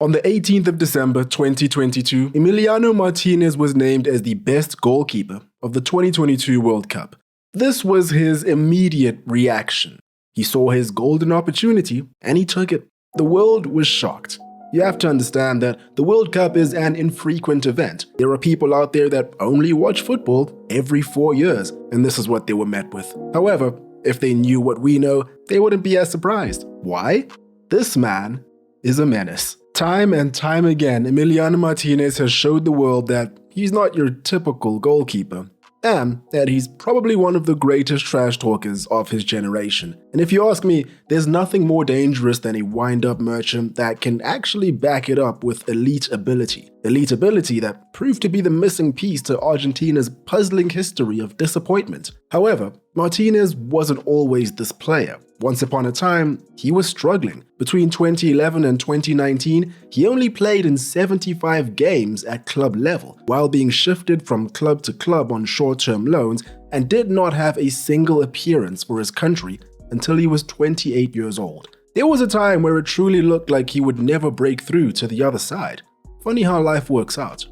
On the 18th of December 2022, Emiliano Martinez was named as the best goalkeeper of the 2022 World Cup. This was his immediate reaction. He saw his golden opportunity and he took it. The world was shocked. You have to understand that the World Cup is an infrequent event. There are people out there that only watch football every 4 years, and this is what they were met with. However, if they knew what we know, they wouldn't be as surprised. Why? This man is a menace. Time and time again, Emiliano Martinez has showed the world that he's not your typical goalkeeper, and that he's probably one of the greatest trash talkers of his generation. And if you ask me, there's nothing more dangerous than a wind-up merchant that can actually back it up with elite ability. Elite ability that proved to be the missing piece to Argentina's puzzling history of disappointment. However, Martinez wasn't always this player. Once upon a time, he was struggling. Between 2011 and 2019, he only played in 75 games at club level, while being shifted from club to club on short-term loans, and did not have a single appearance for his country until he was 28 years old. There was a time where it truly looked like he would never break through to the other side. Funny how life works out.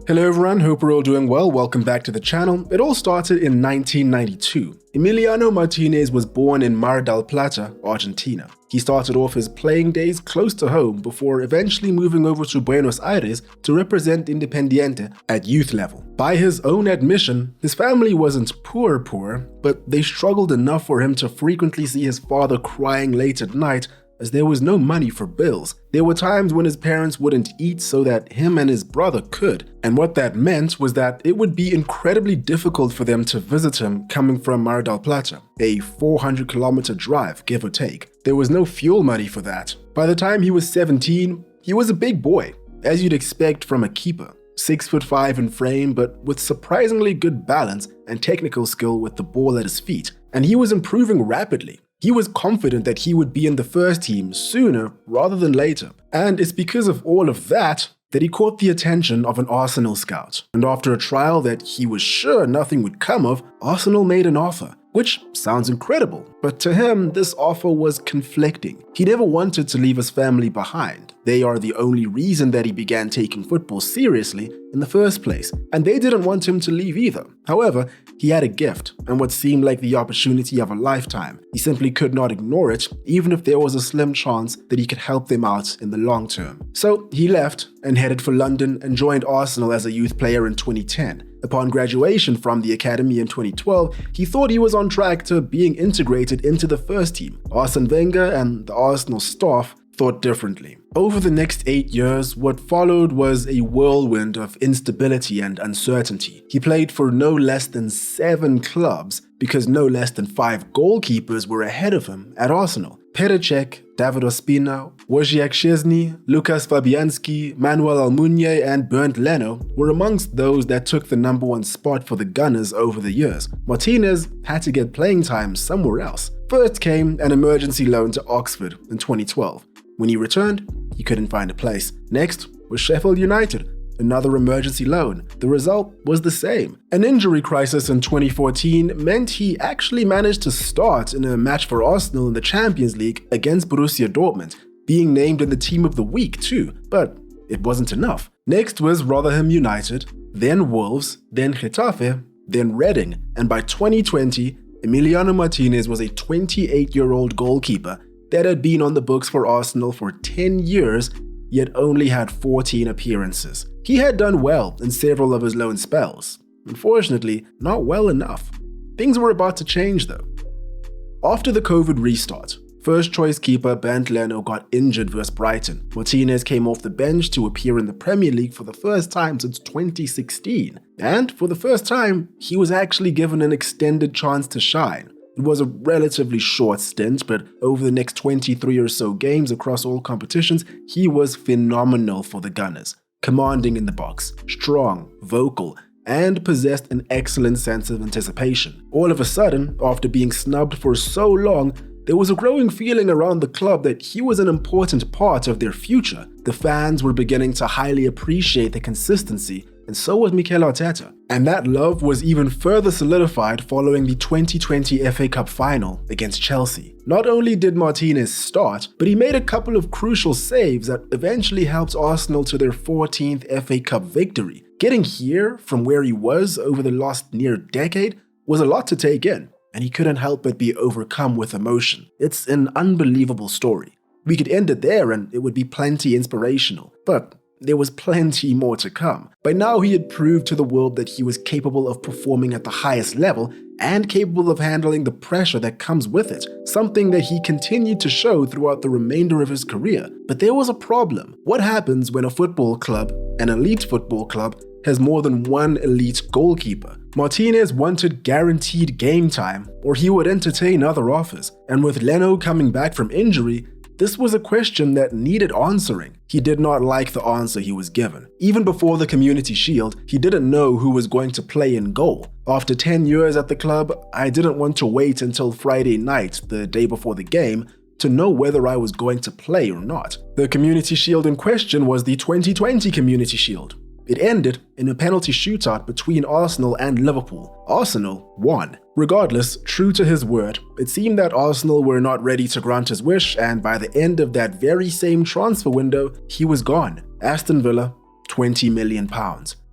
Hello everyone, hope we're all doing well. Welcome back to the channel. It all started in 1992. Emiliano Martinez was born in Mar del Plata, Argentina. He started off his playing days close to home before eventually moving over to Buenos Aires to represent Independiente at youth level. By his own admission, his family wasn't poor, but they struggled enough for him to frequently see his father crying late at night as there was no money for bills. There were times when his parents wouldn't eat so that him and his brother could, and what that meant was that it would be incredibly difficult for them to visit him coming from Mar del Plata, a 400-kilometer drive, give or take. There was no fuel money for that. By the time he was 17, he was a big boy, as you'd expect from a keeper. 6'5" in frame, but with surprisingly good balance and technical skill with the ball at his feet, and he was improving rapidly. He was confident that he would be in the first team sooner rather than later, and it's because of all of that he caught the attention of an Arsenal scout. And after a trial that he was sure nothing would come of, Arsenal made an offer, which sounds incredible, but to him this offer was conflicting. He never wanted to leave his family behind. They are the only reason that he began taking football seriously in the first place, and they didn't want him to leave either. However, he had a gift and what seemed like the opportunity of a lifetime. He simply could not ignore it, even if there was a slim chance that he could help them out in the long term. So he left and headed for London and joined Arsenal as a youth player in 2010. Upon graduation from the academy in 2012, he thought he was on track to being integrated into the first team. Arsene Wenger and the Arsenal staff thought differently. Over the next 8 years, what followed was a whirlwind of instability and uncertainty. He played for no less than 7 clubs because no less than 5 goalkeepers were ahead of him at Arsenal. Petr Cech, David Ospina, Wojciech Szczesny, Lukas Fabianski, Manuel Almunia, and Bernd Leno were amongst those that took the number 1 spot for the Gunners over the years. Martinez had to get playing time somewhere else. First came an emergency loan to Oxford in 2012. When he returned, he couldn't find a place. Next was Sheffield United, another emergency loan. The result was the same. An injury crisis in 2014 meant he actually managed to start in a match for Arsenal in the Champions League against Borussia Dortmund, being named in the Team of the Week too, but it wasn't enough. Next was Rotherham United, then Wolves, then Getafe, then Reading, and by 2020, Emiliano Martinez was a 28-year-old goalkeeper that had been on the books for Arsenal for 10 years, yet only had 14 appearances. He had done well in several of his loan spells. Unfortunately, not well enough. Things were about to change though. After the COVID restart, first-choice keeper Bernd Leno got injured versus Brighton. Martinez came off the bench to appear in the Premier League for the first time since 2016. And for the first time, he was actually given an extended chance to shine. It was a relatively short stint, but over the next 23 or so games across all competitions, he was phenomenal for the Gunners. Commanding in the box, strong, vocal, and possessed an excellent sense of anticipation. All of a sudden, after being snubbed for so long, there was a growing feeling around the club that he was an important part of their future. The fans were beginning to highly appreciate the consistency and so was Mikel Arteta. And that love was even further solidified following the 2020 FA Cup final against Chelsea. Not only did Martinez start, but he made a couple of crucial saves that eventually helped Arsenal to their 14th FA Cup victory. Getting here from where he was over the last near decade was a lot to take in, and he couldn't help but be overcome with emotion. It's an unbelievable story. We could end it there and it would be plenty inspirational, but there was plenty more to come. By now he had proved to the world that he was capable of performing at the highest level and capable of handling the pressure that comes with it, something that he continued to show throughout the remainder of his career. But there was a problem. What happens when a football club, an elite football club, has more than one elite goalkeeper? Martinez wanted guaranteed game time, or he would entertain other offers, and with Leno coming back from injury, this was a question that needed answering. He did not like the answer he was given. Even before the Community Shield, he didn't know who was going to play in goal. After 10 years at the club, I didn't want to wait until Friday night, the day before the game, to know whether I was going to play or not. The Community Shield in question was the 2020 Community Shield. It ended in a penalty shootout between Arsenal and Liverpool. Arsenal won. Regardless, true to his word, it seemed that Arsenal were not ready to grant his wish, and by the end of that very same transfer window, he was gone. Aston Villa, £20 million.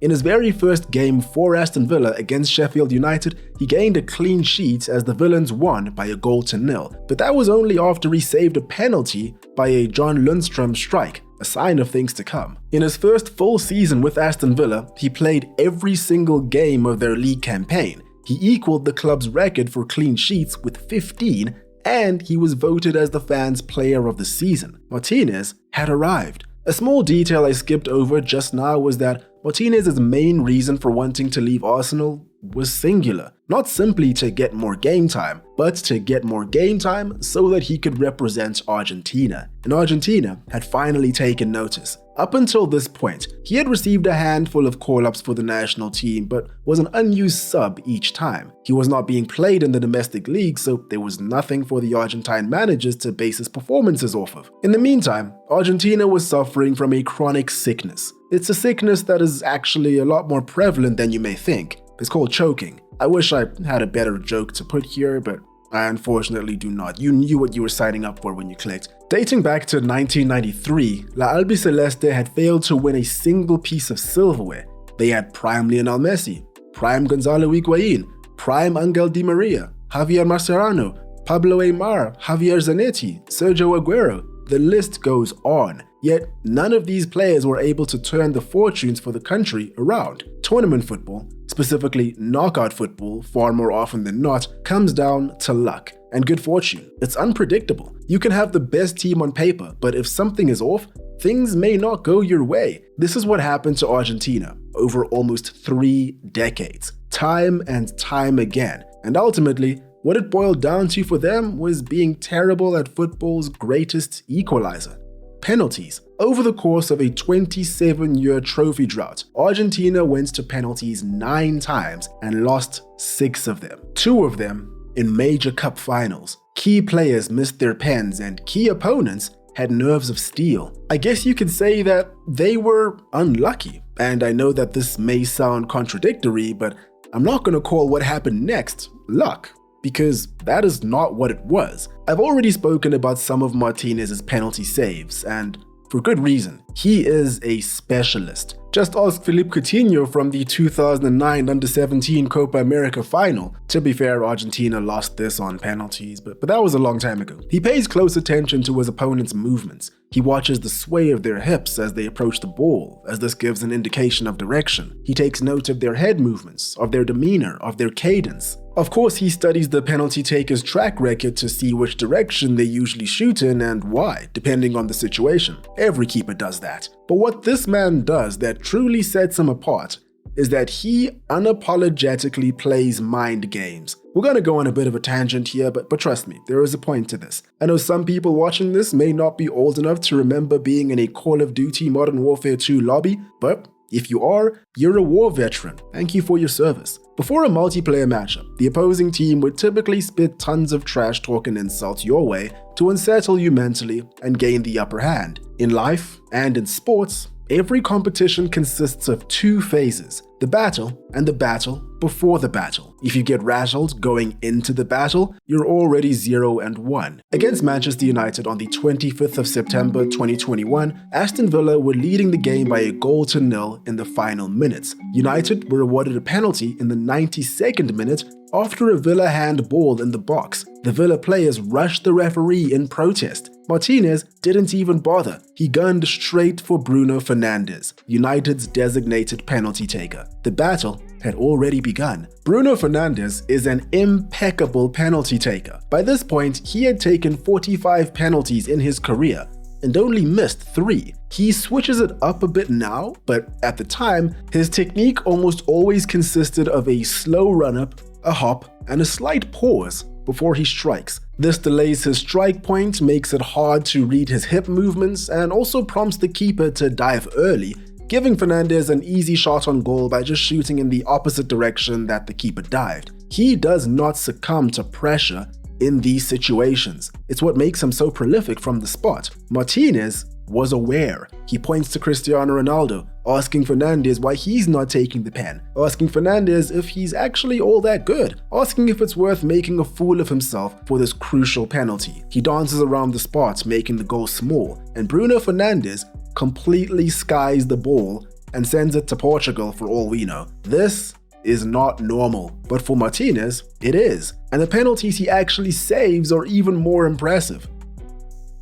In his very first game for Aston Villa against Sheffield United, he gained a clean sheet as the Villains won by a 0-0. But that was only after he saved a penalty by a John Lundstrom strike, a sign of things to come. In his first full season with Aston Villa, he played every single game of their league campaign. He equaled the club's record for clean sheets with 15, and he was voted as the fans' player of the season. Martinez had arrived. A small detail I skipped over just now was that Martinez's main reason for wanting to leave Arsenal was singular. Not simply to get more game time, but to get more game time so that he could represent Argentina. And Argentina had finally taken notice. Up until this point, he had received a handful of call-ups for the national team, but was an unused sub each time. He was not being played in the domestic league, so there was nothing for the Argentine managers to base his performances off of. In the meantime, Argentina was suffering from a chronic sickness. It's a sickness that is actually a lot more prevalent than you may think. It's called choking. I wish I had a better joke to put here, but I unfortunately do not. You knew what you were signing up for when you clicked. Dating back to 1993, La Albiceleste had failed to win a single piece of silverware. They had prime Lionel Messi, prime Gonzalo Higuain, prime Angel Di Maria, Javier Mascherano, Pablo Aimar, Javier Zanetti, Sergio Aguero. The list goes on. Yet, none of these players were able to turn the fortunes for the country around. Tournament football, specifically knockout football, far more often than not, comes down to luck and good fortune. It's unpredictable. You can have the best team on paper, but if something is off, things may not go your way. This is what happened to Argentina over almost 3 decades, time and time again. And ultimately, what it boiled down to for them was being terrible at football's greatest equalizer: penalties. Over the course of a 27-year trophy drought, Argentina went to penalties 9 times and lost 6 of them. 2 of them in major cup finals. Key players missed their pens and key opponents had nerves of steel. I guess you could say that they were unlucky. And I know that this may sound contradictory, but I'm not going to call what happened next luck, because that is not what it was. I've already spoken about some of Martinez's penalty saves, and for good reason. He is a specialist. Just ask Philippe Coutinho from the 2009 Under-17 Copa America final. To be fair, Argentina lost this on penalties, but that was a long time ago. He pays close attention to his opponent's movements. He watches the sway of their hips as they approach the ball, as this gives an indication of direction. He takes note of their head movements, of their demeanor, of their cadence. Of course, he studies the penalty taker's track record to see which direction they usually shoot in and why, depending on the situation. Every keeper does that. But what this man does that truly sets him apart is that he unapologetically plays mind games. We're gonna go on a bit of a tangent here, but trust me, there is a point to this. I know some people watching this may not be old enough to remember being in a Call of Duty Modern Warfare 2 lobby, but if you are, you're a war veteran. Thank you for your service. Before a multiplayer matchup, the opposing team would typically spit tons of trash talk and insults your way to unsettle you mentally and gain the upper hand. In life and in sports, every competition consists of two phases, the battle and the battle before the battle. If you get rattled going into the battle, you're already 0-1. Against Manchester United on the 25th of September 2021, Aston Villa were leading the game by a 1-0 in the final minutes. United were awarded a penalty in the 92nd minute after a Villa handball in the box. The Villa players rushed the referee in protest. Martinez didn't even bother. He gunned straight for Bruno Fernandes, United's designated penalty taker. The battle had already begun. Bruno Fernandes is an impeccable penalty taker. By this point, he had taken 45 penalties in his career and only missed 3. He switches it up a bit now, but at the time, his technique almost always consisted of a slow run-up, a hop, and a slight pause before he strikes. This delays his strike point, makes it hard to read his hip movements, and also prompts the keeper to dive early, giving Fernandes an easy shot on goal by just shooting in the opposite direction that the keeper dived. He does not succumb to pressure in these situations. It's what makes him so prolific from the spot. Martinez was aware. He points to Cristiano Ronaldo, asking Fernandes why he's not taking the pen, asking Fernandes if he's actually all that good, asking if it's worth making a fool of himself for this crucial penalty. He dances around the spot, making the goal small, and Bruno Fernandes completely skies the ball and sends it to Portugal for all we know. This is not normal, but for Martinez, it is. And the penalties he actually saves are even more impressive.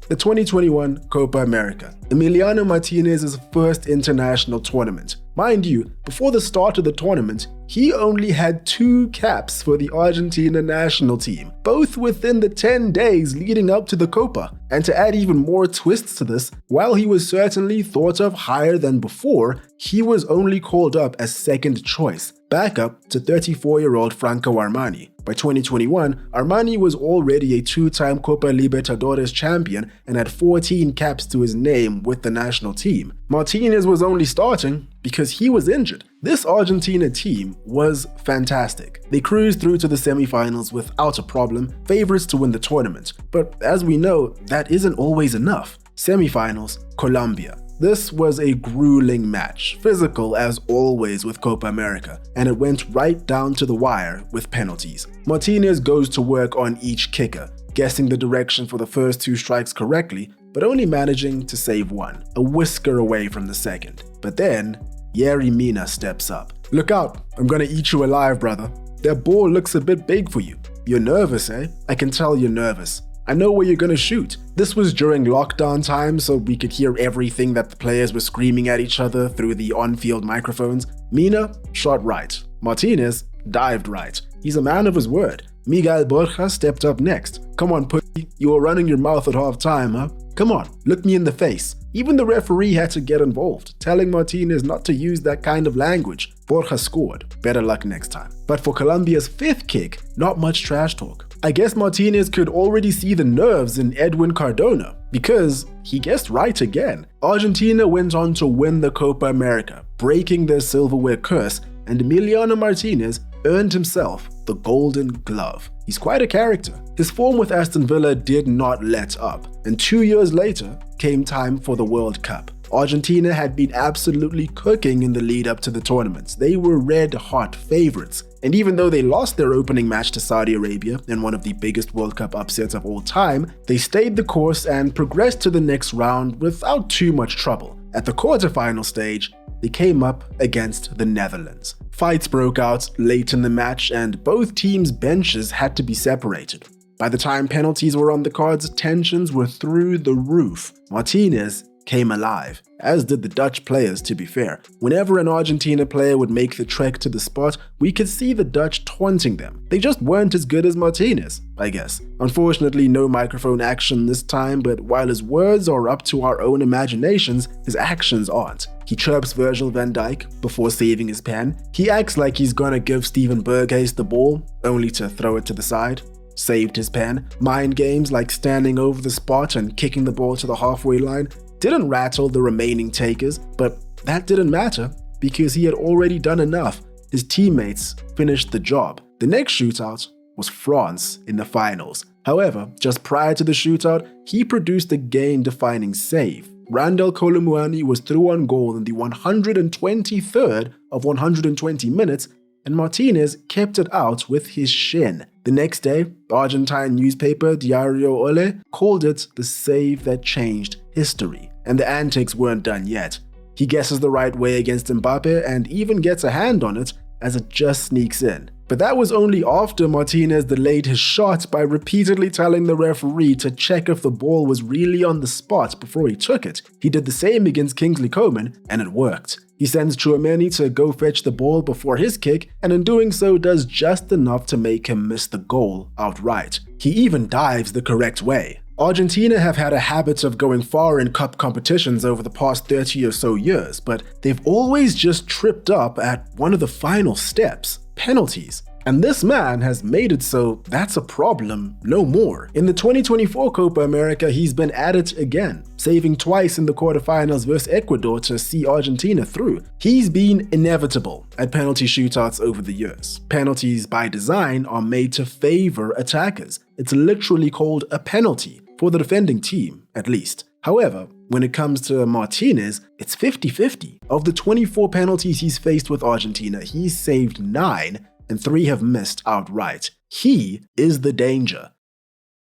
The 2021 Copa America, Emiliano Martinez's first international tournament. Mind you, before the start of the tournament, he only had 2 caps for the Argentina national team, both within the 10 days leading up to the Copa. And to add even more twists to this, while he was certainly thought of higher than before, he was only called up as second choice, backup to 34-year-old Franco Armani. By 2021, Armani was already a 2-time Copa Libertadores champion and had 14 caps to his name with the national team. Martinez was only starting because he was injured. This Argentina team was fantastic. They cruised through to the semifinals without a problem, favorites to win the tournament. But as we know, that isn't always enough. Semifinals, Colombia. This was a grueling match, physical as always with Copa America, and it went right down to the wire with penalties. Martinez goes to work on each kicker, guessing the direction for the first 2 strikes correctly, but only managing to save 1, a whisker away from the second. But then, Yerry Mina steps up. "Look out, I'm gonna eat you alive, brother. That ball looks a bit big for you. You're nervous, eh? I can tell you're nervous. I know where you're gonna shoot." This was during lockdown time, so we could hear everything that the players were screaming at each other through the on-field microphones. Mina shot right. Martinez dived right. He's a man of his word. Miguel Borja stepped up next. "Come on, pussy, you were running your mouth at half time, huh? Come on, look me in the face." Even the referee had to get involved, telling Martinez not to use that kind of language. Borja scored. Better luck next time. But for Colombia's 5th kick, not much trash talk. I guess Martinez could already see the nerves in Edwin Cardona, because he guessed right again. Argentina went on to win the Copa America, breaking their silverware curse, and Emiliano Martinez earned himself the Golden Glove. He's quite a character. His form with Aston Villa did not let up, and 2 years later came time for the World Cup. Argentina had been absolutely cooking in the lead up to the tournaments. They were red-hot favorites. And even though they lost their opening match to Saudi Arabia in one of the biggest World Cup upsets of all time, they stayed the course and progressed to the next round without too much trouble. At the quarterfinal stage, they came up against the Netherlands. Fights broke out late in the match, and both teams' benches had to be separated. By the time penalties were on the cards, tensions were through the roof. Martinez came alive, as did the Dutch players, to be fair. Whenever an Argentina player would make the trek to the spot, we could see the Dutch taunting them. They just weren't as good as Martinez, I guess. Unfortunately, no microphone action this time, but while his words are up to our own imaginations, his actions aren't. He chirps Virgil van Dijk before saving his pen. He acts like he's gonna give Steven Berghuis the ball, only to throw it to the side. Saved his pen. Mind games like standing over the spot and kicking the ball to the halfway line didn't rattle the remaining takers, but that didn't matter because he had already done enough. His teammates finished the job. The next shootout was France in the finals. However, just prior to the shootout, he produced a game-defining save. Randall Colomuani was through on goal in the 123rd of 120 minutes, and Martinez kept it out with his shin. The next day, the Argentine newspaper Diario Ole called it the save that changed history. And the antics weren't done yet. He guesses the right way against Mbappe and even gets a hand on it as it just sneaks in. But that was only after Martinez delayed his shot by repeatedly telling the referee to check if the ball was really on the spot before he took it. He did the same against Kingsley Coman, and it worked. He sends Tchouaméni to go fetch the ball before his kick, and in doing so does just enough to make him miss the goal outright. He even dives the correct way. Argentina have had a habit of going far in cup competitions over the past 30 or so years, but they've always just tripped up at one of the final steps: penalties. And this man has made it so that's a problem no more. In the 2024 Copa America, he's been at it again, saving twice in the quarterfinals versus Ecuador to see Argentina through. He's been inevitable at penalty shootouts over the years. Penalties by design are made to favor attackers. It's literally called a penalty, for the defending team, at least. However, when it comes to Martinez, it's 50-50. Of the 24 penalties he's faced with Argentina, he's saved 9, and 3 have missed outright. He is the danger.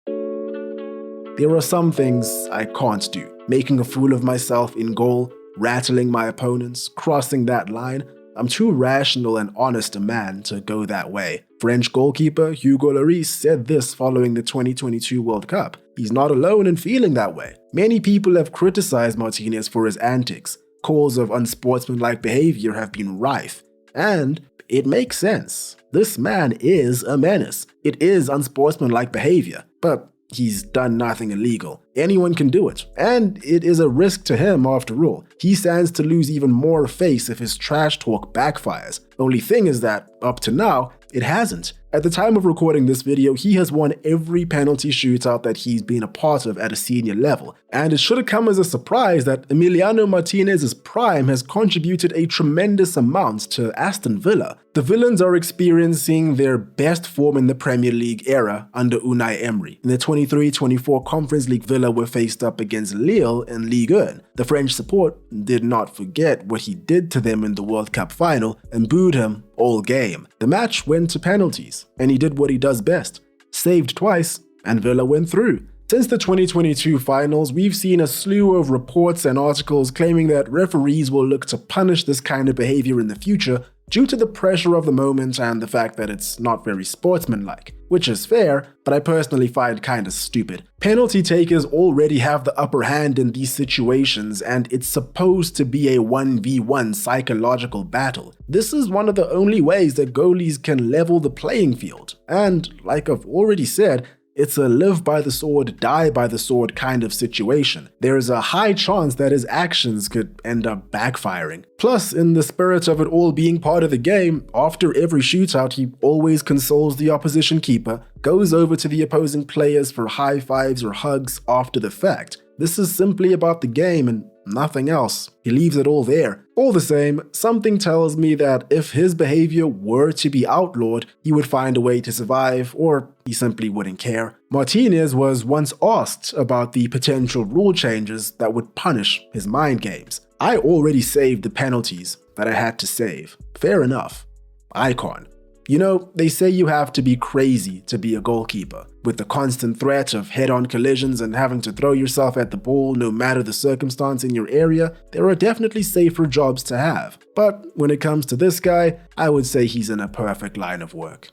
There are some things I can't do. Making a fool of myself in goal, rattling my opponents, crossing that line. I'm too rational and honest a man to go that way. French goalkeeper Hugo Lloris said this following the 2022 World Cup. He's not alone in feeling that way. Many people have criticized Martinez for his antics. Calls of unsportsmanlike behavior have been rife. And it makes sense. This man is a menace. It is unsportsmanlike behavior, but he's done nothing illegal. Anyone can do it, and it is a risk to him after all. He stands to lose even more face if his trash talk backfires. Only thing is that, up to now, it hasn't. At the time of recording this video, he has won every penalty shootout that he's been a part of at a senior level, and it should have come as a surprise that Emiliano Martinez's prime has contributed a tremendous amount to Aston Villa. The Villains are experiencing their best form in the Premier League era under Unai Emery. In the 23-24 Conference League, Villa were faced up against Lille in Ligue 1. The French support did not forget what he did to them in the World Cup final and booed him all game. The match went to penalties, and he did what he does best: saved twice, and Villa went through. Since the 2022 finals, we've seen a slew of reports and articles claiming that referees will look to punish this kind of behavior in the future due to the pressure of the moment and the fact that it's not very sportsmanlike, which is fair, but I personally find kinda stupid. Penalty takers already have the upper hand in these situations, and it's supposed to be a 1v1 psychological battle. This is one of the only ways that goalies can level the playing field, and like I've already said, it's a live by the sword, die by the sword kind of situation. There is a high chance that his actions could end up backfiring. Plus, in the spirit of it all being part of the game, after every shootout he always consoles the opposition keeper, goes over to the opposing players for high fives or hugs after the fact. This is simply about the game and nothing else. He leaves it all there. All the same, something tells me that if his behavior were to be outlawed, he would find a way to survive, or he simply wouldn't care. Martinez was once asked about the potential rule changes that would punish his mind games. I already saved the penalties that I had to save. Fair enough. Icon. You know, they say you have to be crazy to be a goalkeeper. With the constant threat of head-on collisions and having to throw yourself at the ball no matter the circumstance in your area, there are definitely safer jobs to have. But when it comes to this guy, I would say he's in a perfect line of work.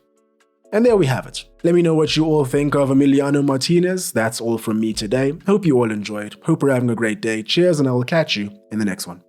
And there we have it. Let me know what you all think of Emiliano Martinez. That's all from me today. Hope you all enjoyed. Hope you're having a great day. Cheers, and I will catch you in the next one.